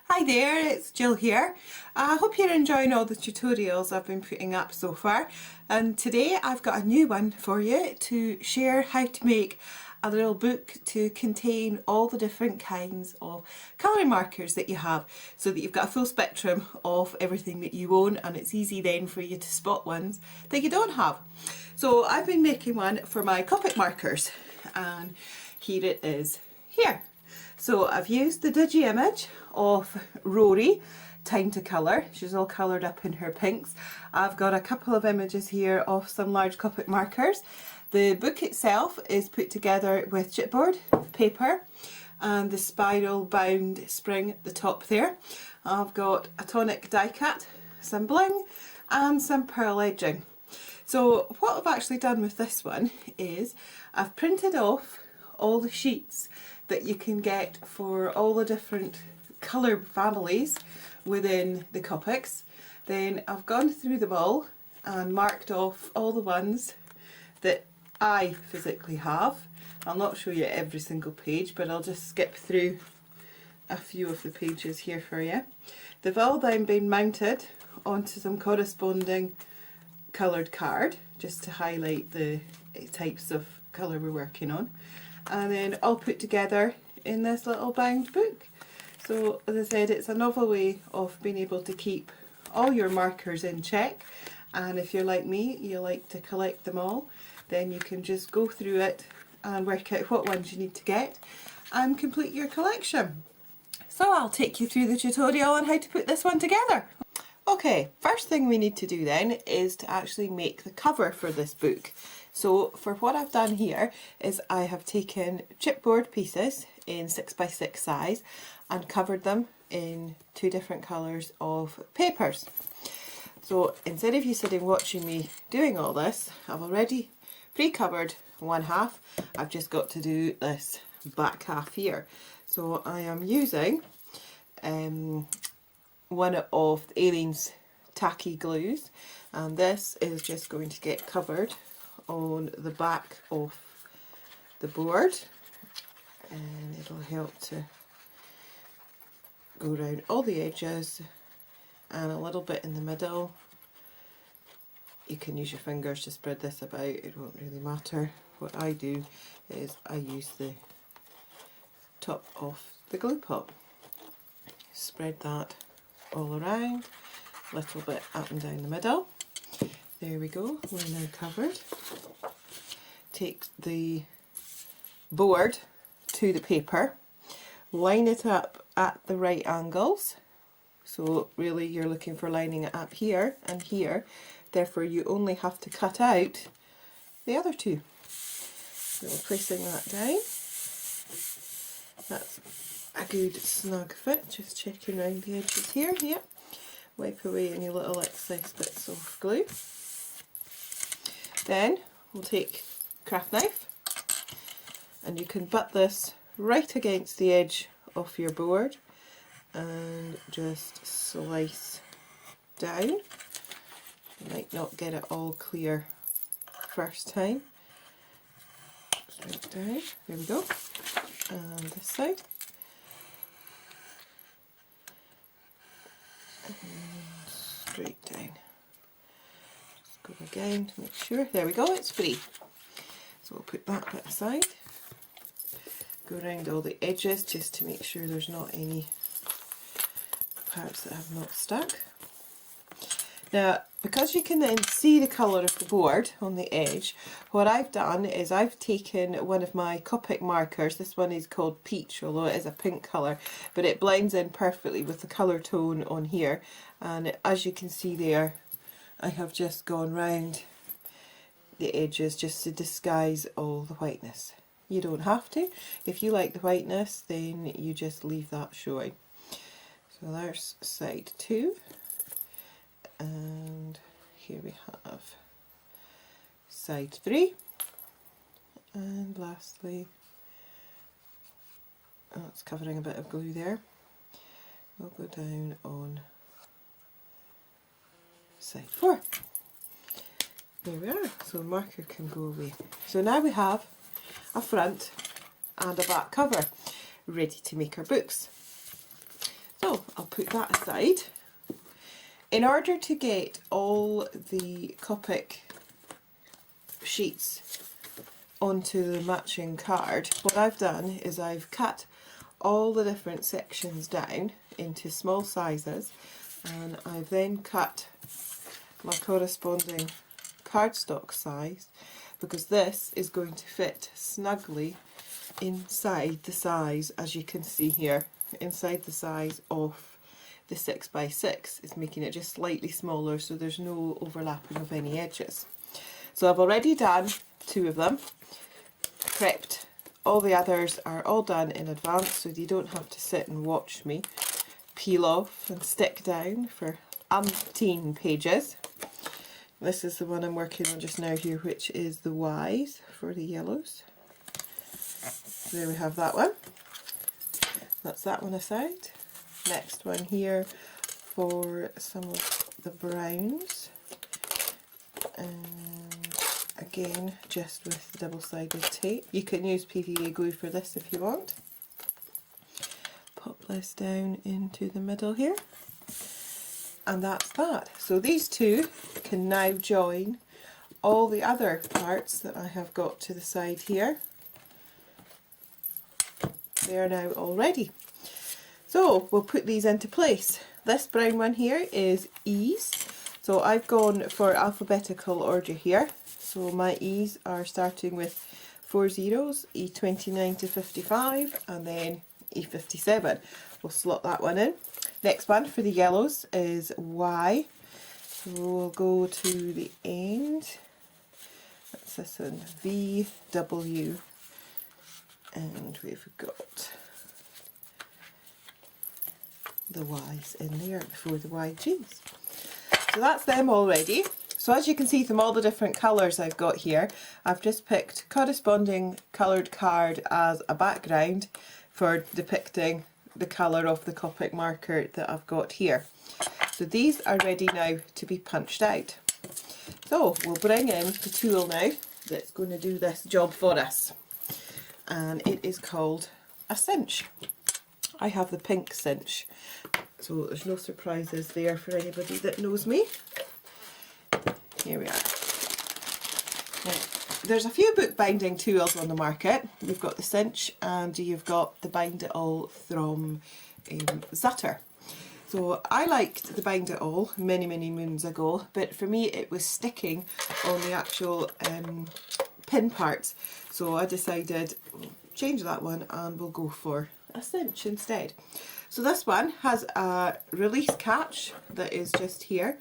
Hi there, it's Jill here. I hope you're enjoying all the tutorials I've been putting up so far, and today I've got a new one for you to share how to make a little book to contain all the different kinds of colouring markers that you have, so that you've got a full spectrum of everything that you own, and it's easy then for you to spot ones that you don't have. So I've been making one for my Copic markers, and here it is here. So I've used the digi image of Rory, Time to Colour. She's all coloured up in her pinks. I've got a couple of images here of some large Copic markers. The book itself is put together with chipboard paper and the spiral bound spring at the top there. I've got a tonic die cut, some bling and some pearl edging. So what I've actually done with this one is I've printed off all the sheets that you can get for all the different colour families within the Copics. Then I've gone through them all and marked off all the ones that I physically have. I'll not show you every single page, but I'll just skip through a few of the pages here for you. They've all then been mounted onto some corresponding coloured card just to highlight the types of colour we're working on, and then all put together in this little bound book. So as I said, it's a novel way of being able to keep all your markers in check, and if you're like me, you like to collect them all, then you can just go through it and work out what ones you need to get and complete your collection. So I'll take you through the tutorial on how to put this one together. Okay, first thing we need to do then is to actually make the cover for this book. So for what I've done here is I have taken chipboard pieces in 6x6 size and covered them in two different colours of papers. So instead of you sitting watching me doing all this, I've already pre-covered one half. I've just got to do this back half here. So I am using one of Aleen's tacky glues, and this is just going to get covered on the back of the board, and it'll help to go around all the edges and a little bit in the middle. You can use your fingers to spread this about, it won't really matter. What I do is I use the top of the glue pot, spread that all around, a little bit up and down the middle. There we go, we're now covered. Take the board to the paper, line it up at the right angles. So really you're looking for lining it up here and here, therefore you only have to cut out the other two. So we're placing that down. That's a good snug fit, just checking around the edges here. Yep. Wipe away any little excess bits of glue. Then we'll take a craft knife, and you can butt this right against the edge of your board and just slice down. You might not get it all clear first time. Straight down, there we go. And this side. And straight down. Just go again to make sure. There we go, it's free. So we'll put that bit aside. Go around all the edges just to make sure there's not any parts that have not stuck. Now, because you can then see the colour of the board on the edge, what I've done is I've taken one of my Copic markers. This one is called Peach, although it is a pink colour, but it blends in perfectly with the colour tone on here. And as you can see there, I have just gone round the edges just to disguise all the whiteness. You don't have to. If you like the whiteness, then you just leave that showing. So there's side 2. And here we have side 3, and lastly, it's covering a bit of glue there, we'll go down on side 4. There we are, so the marker can go away. So now we have a front and a back cover ready to make our books. So I'll put that aside. In order to get all the Copic sheets onto the matching card, what I've done is I've cut all the different sections down into small sizes, and I've then cut my corresponding cardstock size, because this is going to fit snugly inside the size, as you can see here, inside the size of the 6x6. It's making it just slightly smaller so there's no overlapping of any edges. So I've already done 2 of them, prepped. All the others are all done in advance, so you don't have to sit and watch me peel off and stick down for umpteen pages. This is the one I'm working on just now here, which is the Y's for the yellows. So there we have that one. That's that one aside. Next one here for some of the browns. And again, just with double-sided tape. You can use PVA glue for this if you want. Pop this down into the middle here. And that's that. So these 2 can now join all the other parts that I have got to the side here. They are now all ready. So we'll put these into place. This brown one here is E's. So I've gone for alphabetical order here. So my E's are starting with 4 zeros, E29 to 55, and then E57. We'll slot that one in. Next one for the yellows is Y. So we'll go to the end. That's this one, V, W, and we've got the Y's in there before the YG's. So that's them already. So as you can see from all the different colours I've got here, I've just picked corresponding coloured card as a background for depicting the colour of the Copic marker that I've got here. So these are ready now to be punched out. So we'll bring in the tool now that's going to do this job for us, and it is called a cinch. I have the pink cinch, so there's no surprises there for anybody that knows me. Here we are. Now, there's a few bookbinding tools on the market. You've got the cinch and you've got the Bind It All from Zutter. So I liked the Bind It All many moons ago, but for me it was sticking on the actual pin parts. So I decided change that one and we'll go for a cinch instead. So this one has a release catch that is just here.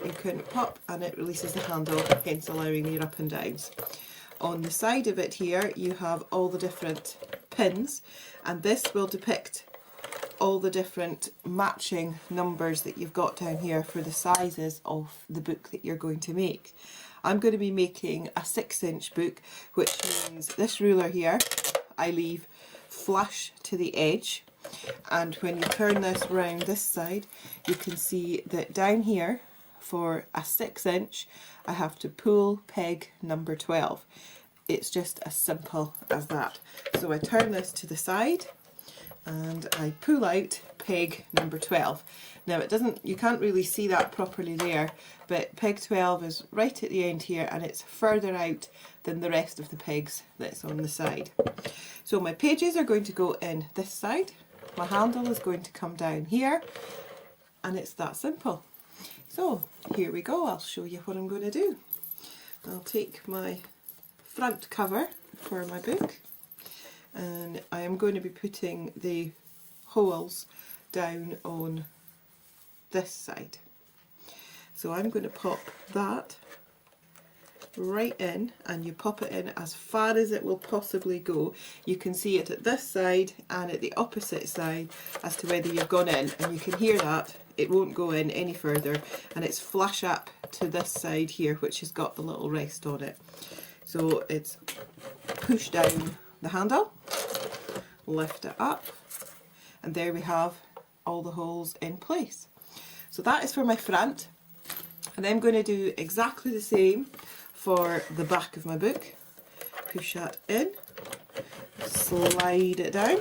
You can pop and it releases the handle, hence allowing your up and downs. On the side of it here you have all the different pins, and this will depict all the different matching numbers that you've got down here for the sizes of the book that you're going to make. I'm going to be making a 6-inch book, which means this ruler here I leave flush to the edge, and when you turn this round this side you can see that down here for a 6-inch I have to pull peg number 12. It's just as simple as that. So I turn this to the side and I pull out peg number 12. Now it doesn't, you can't really see that properly there, but peg 12 is right at the end here and it's further out than the rest of the pegs that's on the side. So my pages are going to go in this side, my handle is going to come down here, and it's that simple. So here we go, I'll show you what I'm going to do. I'll take my front cover for my book and I am going to be putting the holes down on this side. So I'm going to pop that right in, and you pop it in as far as it will possibly go. You can see it at this side and at the opposite side as to whether you've gone in, and you can hear that it won't go in any further, and it's flush up to this side here which has got the little rest on it. So it's push down the handle, lift it up, and there we have all the holes in place. So that is for my front, and I'm going to do exactly the same for the back of my book. Push that in, slide it down,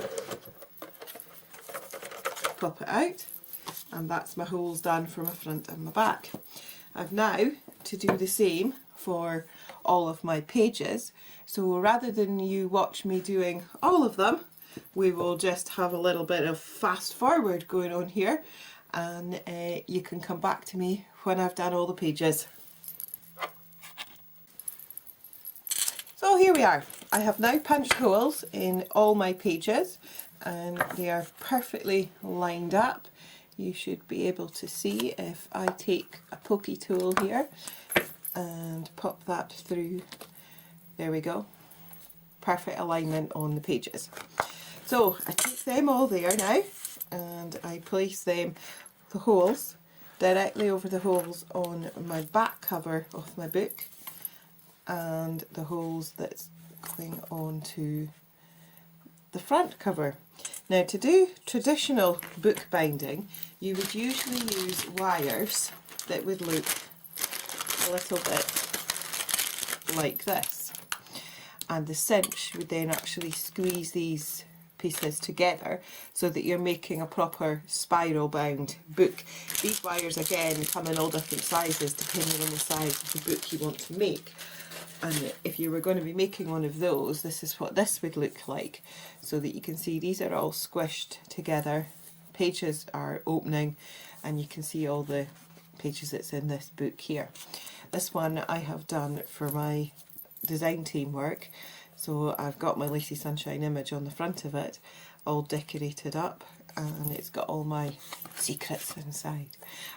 pop it out, and that's my holes done for my front and my back. I've now to do the same for all of my pages, so rather than you watch me doing all of them, we will just have a little bit of fast forward going on here, and you can come back to me when I've done all the pages. So here we are. I have now punched holes in all my pages and they are perfectly lined up. You should be able to see if I take a pokey tool here and pop that through. There we go. Perfect alignment on the pages. So I take them all there now and I place them, the holes, directly over the holes on my back cover of my book, and the holes that's going on to the front cover. Now, to do traditional book binding, you would usually use wires that would look a little bit like this, and the cinch would then actually squeeze these pieces together so that you're making a proper spiral bound book. These wires again come in all different sizes depending on the size of the book you want to make. And if you were going to be making one of those, this is what this would look like, so that you can see these are all squished together, pages are opening, and you can see all the pages that's in this book here. This one I have done for my design team work, so I've got my Lacy Sunshine image on the front of it, all decorated up, and it's got all my secrets inside.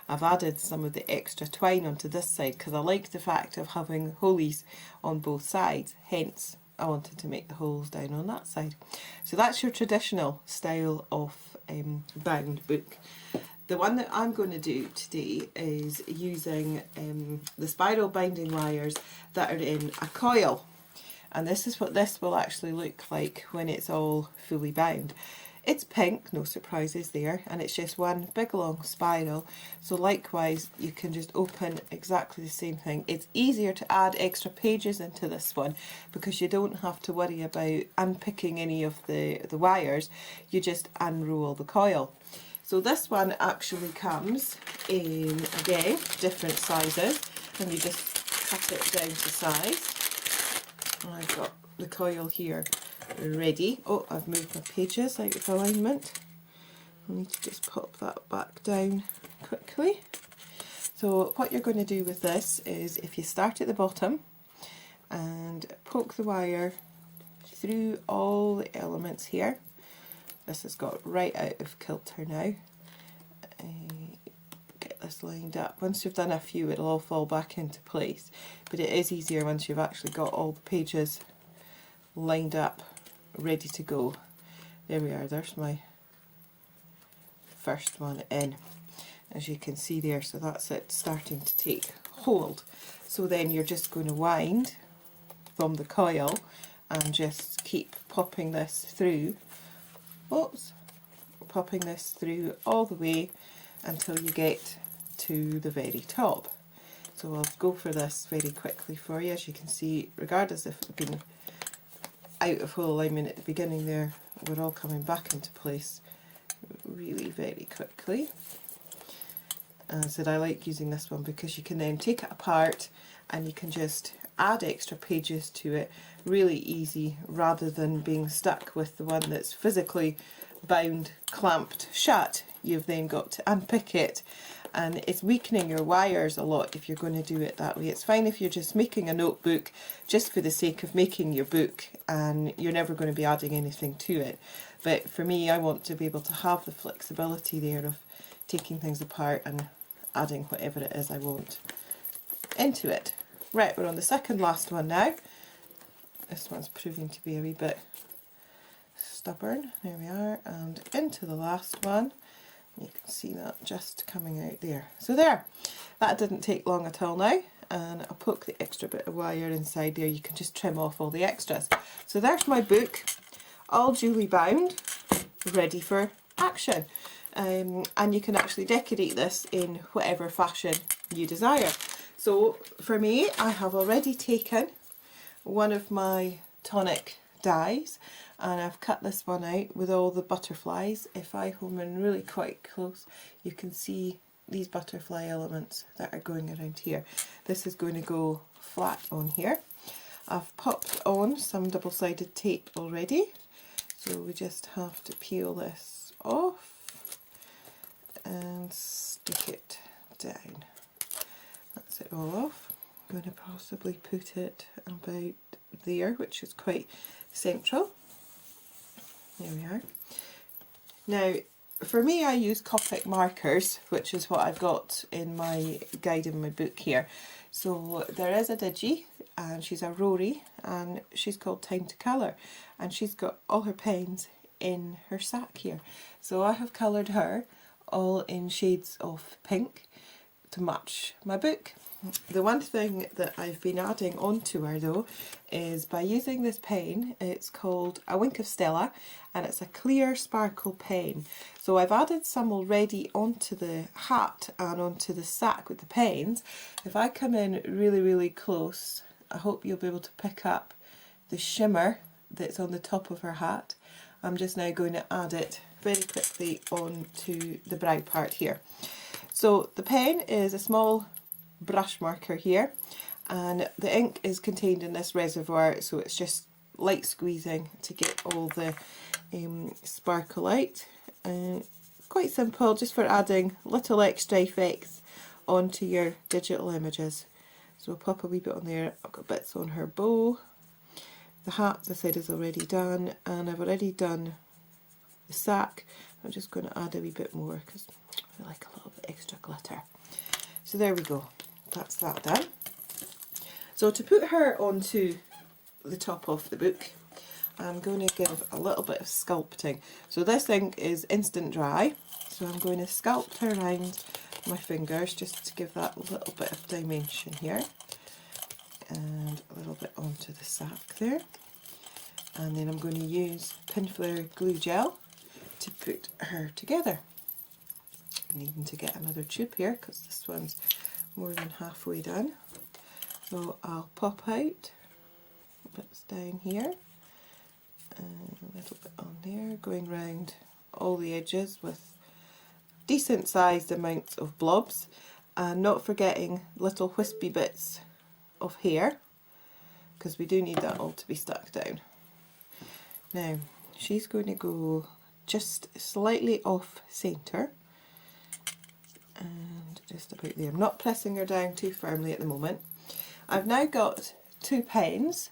I've added some of the extra twine onto this side because I like the fact of having holes on both sides, hence I wanted to make the holes down on that side. So that's your traditional style of bound book. The one that I'm going to do today is using the spiral binding wires that are in a coil, and this is what this will actually look like when it's all fully bound. It's pink, no surprises there, and it's just one big long spiral, so likewise you can just open exactly the same thing. It's easier to add extra pages into this one because you don't have to worry about unpicking any of the wires, you just unroll the coil. So this one actually comes in, again, different sizes, and you just cut it down to size. And I've got the coil here ready. Oh, I've moved my pages out of alignment. I need to just pop that back down quickly. So what you're going to do with this is, if you start at the bottom and poke the wire through all the elements here, this has got right out of kilter now. Get this lined up. Once you've done a few, it'll all fall back into place, but it is easier once you've actually got all the pages lined up, ready to go. There we are, there's my first one in, as you can see there. So that's it starting to take hold. So then you're just going to wind from the coil and just keep popping this through. Oops, popping this through all the way until you get to the very top. So I'll go for this very quickly for you. As you can see, regardless if I've been out of whole alignment at the beginning there, we're all coming back into place really very quickly. As I said, I like using this one because you can then take it apart and you can just add extra pages to it really easy, rather than being stuck with the one that's physically bound, clamped shut. You've then got to unpick it, and it's weakening your wires a lot if you're going to do it that way. It's fine if you're just making a notebook just for the sake of making your book and you're never going to be adding anything to it, but for me, I want to be able to have the flexibility there of taking things apart and adding whatever it is I want into it. Right, we're on the second last one now. This one's proving to be a wee bit stubborn. There we are, and into the last one. You can see that just coming out there. So there, that didn't take long at all now, and I'll poke the extra bit of wire inside there. You can just trim off all the extras. So there's my book, all duly bound, ready for action. And you can actually decorate this in whatever fashion you desire. So for me, I have already taken one of my tonic dies, and I've cut this one out with all the butterflies. If I home in really quite close, you can see these butterfly elements that are going around here. This is going to go flat on here. I've popped on some double-sided tape already, so we just have to peel this off and stick it down. That's it all off. I'm going to possibly put it about there, which is quite central. There we are. Now, for me, I use Copic markers, which is what I've got in my guide in my book here. So there is a Digi, and she's a Rory, and she's called Time to Colour, and she's got all her pens in her sack here. So I have coloured her all in shades of pink to match my book. The one thing that I've been adding onto her though is by using this pen. It's called A Wink of Stella, and it's a clear sparkle pen. So I've added some already onto the hat and onto the sack with the pens. If I come in really close, I hope you'll be able to pick up the shimmer that's on the top of her hat. I'm just now going to add it very quickly onto the brow part here. So the pen is a small brush marker here, and the ink is contained in this reservoir, so it's just light squeezing to get all the sparkle out. Quite simple, just for adding little extra effects onto your digital images. So I'll pop a wee bit on there. I've got bits on her bow. The hat, as I said, is already done, and I've already done the sack. I'm just going to add a wee bit more because I like a little bit extra glitter. So there we go. That's that done. So to put her onto the top of the book, I'm going to give a little bit of sculpting. So this ink is instant dry, so I'm going to sculpt her around my fingers just to give that little bit of dimension here, and a little bit onto the sack there. And then I'm going to use Pinflair glue gel to put her together. Needing to get another tube here because this one's more than halfway done. So I'll pop out bits down here and a little bit on there, going round all the edges with decent sized amounts of blobs, and not forgetting little wispy bits of hair because we do need that all to be stuck down. Now she's going to go just slightly off centre and just about there. I'm not pressing her down too firmly at the moment. I've now got two pens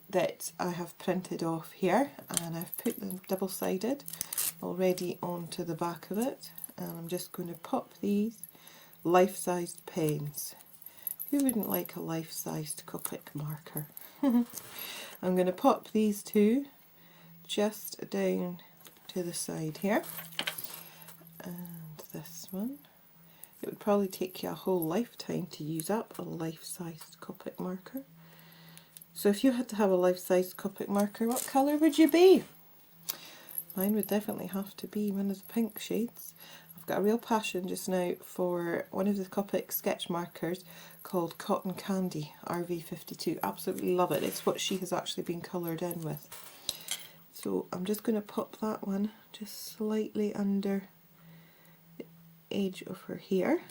that I have printed off here, and I've put them double-sided already onto the back of it, and I'm just going to pop these life-sized pens. Who wouldn't like a life-sized Copic marker? I'm going to pop these two just down to the side here, and this one. It would probably take you a whole lifetime to use up a life-sized Copic marker. So if you had to have a life-sized Copic marker, what colour would you be? Mine would definitely have to be one of the pink shades. I've got a real passion just now for one of the Copic sketch markers called Cotton Candy RV52. Absolutely love it. It's what she has actually been coloured in with. So I'm just going to pop that one just slightly under the edge of her hair.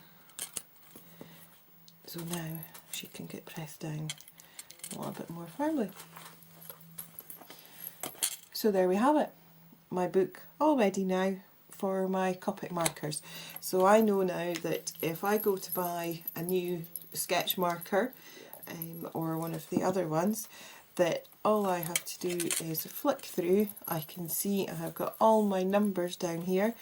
So now she can get pressed down a little bit more firmly. So there we have it. My book all ready now for my Copic markers. So I know now that if I go to buy a new sketch marker or one of the other ones, that all I have to do is flick through. I can see I have got all my numbers down here,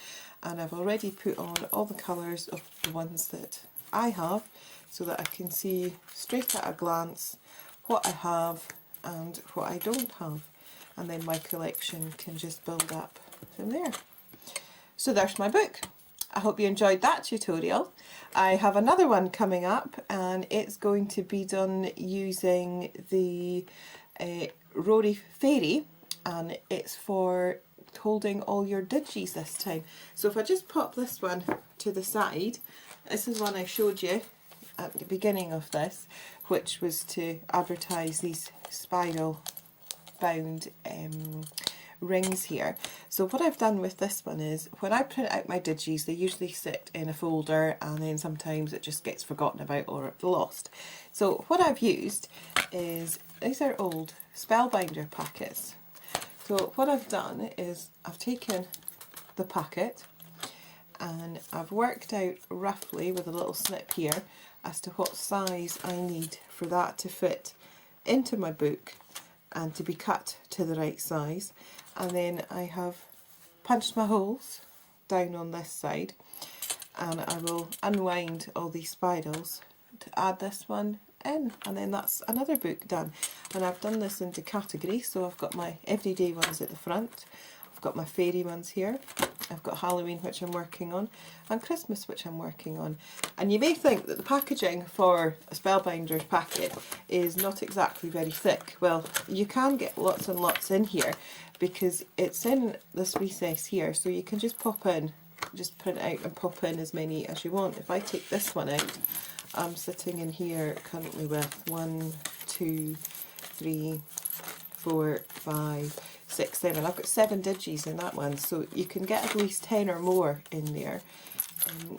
and I've already put on all the colours of the ones that I have, so that I can see straight at a glance what I have and what I don't have, and then my collection can just build up from there. So there's my book. I hope you enjoyed that tutorial. I have another one coming up, and it's going to be done using the Rory Fairy, and it's for holding all your digis this time. So if I just pop this one to the side, this is one I showed you at the beginning of this, which was to advertise these spiral bound rings here. So what I've done with this one is, when I print out my digis, they usually sit in a folder and then sometimes it just gets forgotten about or lost. So what I've used is, these are old Spellbinder packets. So what I've done is I've taken the packet and I've worked out roughly with a little snip here as to what size I need for that to fit into my book and to be cut to the right size. And then I have punched my holes down on this side, and I will unwind all these spirals to add this one in, and then that's another book done. And I've done this into categories, so I've got my everyday ones at the front, I've got my fairy ones here, I've got Halloween which I'm working on, and Christmas which I'm working on. And you may think that the packaging for a Spellbinder's packet is not exactly very thick. Well, you can get lots and lots in here because it's in this recess here, so you can just pop in, just print out and pop in as many as you want. If I take this one out, I'm sitting in here currently with 1, 2, 3, 4, 5, 6, 7. I've got 7 digis in that one, so you can get at least 10 or more in there.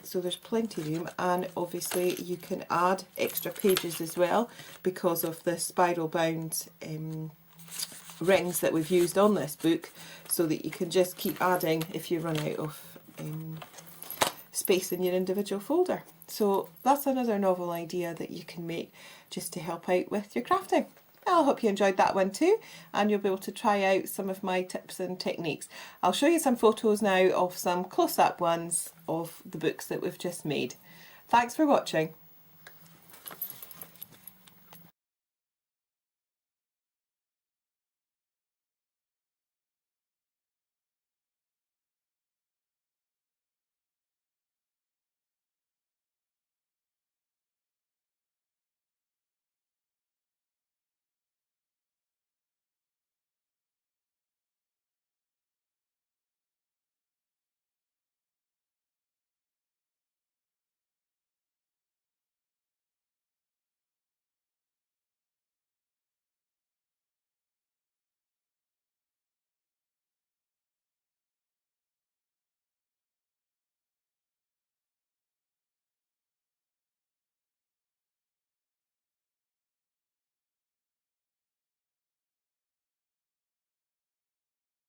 So there's plenty of room, and obviously you can add extra pages as well because of the spiral bound rings that we've used on this book, so that you can just keep adding if you run out of space in your individual folder. So that's another novel idea that you can make just to help out with your crafting. I hope you enjoyed that one too, and you'll be able to try out some of my tips and techniques. I'll show you some photos now of some close-up ones of the books that we've just made. Thanks for watching.